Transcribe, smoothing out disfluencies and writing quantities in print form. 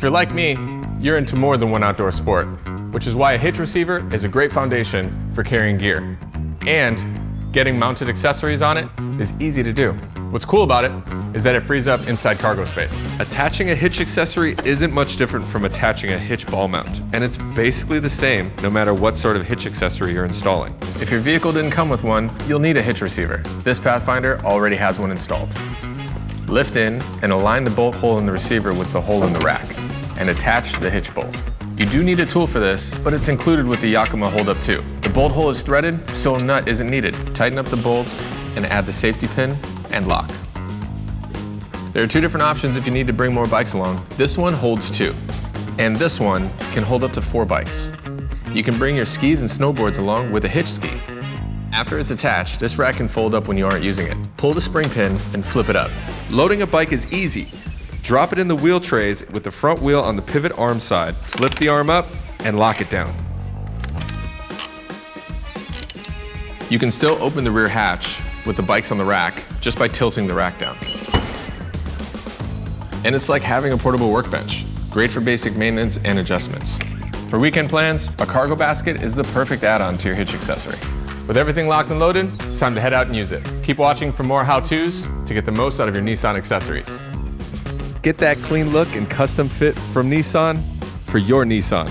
you're like me, you're into more than one outdoor sport, which is why a hitch receiver is a great foundation for carrying gear. And getting mounted accessories on it is easy to do. What's cool about it is that it frees up inside cargo space. Attaching a hitch accessory isn't much different from attaching a hitch ball mount, and it's basically the same no matter what sort of hitch accessory you're installing. If your vehicle didn't come with one, you'll need a hitch receiver. This Pathfinder already has one installed. Lift in and align the bolt hole in the receiver with the hole in the rack, and attach the hitch bolt. You do need a tool for this, but it's included with the Yakima HoldUp 2. The bolt hole is threaded, so a nut isn't needed. Tighten up the bolt and add the safety pin and lock. There are two different options if you need to bring more bikes along. This one holds 2, and this one can hold up to 4 bikes. You can bring your skis and snowboards along with a hitch ski. After it's attached, this rack can fold up when you aren't using it. Pull the spring pin and flip it up. Loading a bike is easy. Drop it in the wheel trays with the front wheel on the pivot arm side. Flip the arm up and lock it down. You can still open the rear hatch with the bikes on the rack just by tilting the rack down. And it's like having a portable workbench, great for basic maintenance and adjustments. For weekend plans, a cargo basket is the perfect add-on to your hitch accessory. With everything locked and loaded, it's time to head out and use it. Keep watching for more how-tos to get the most out of your Nissan accessories. Get that clean look and custom fit from Nissan for your Nissan.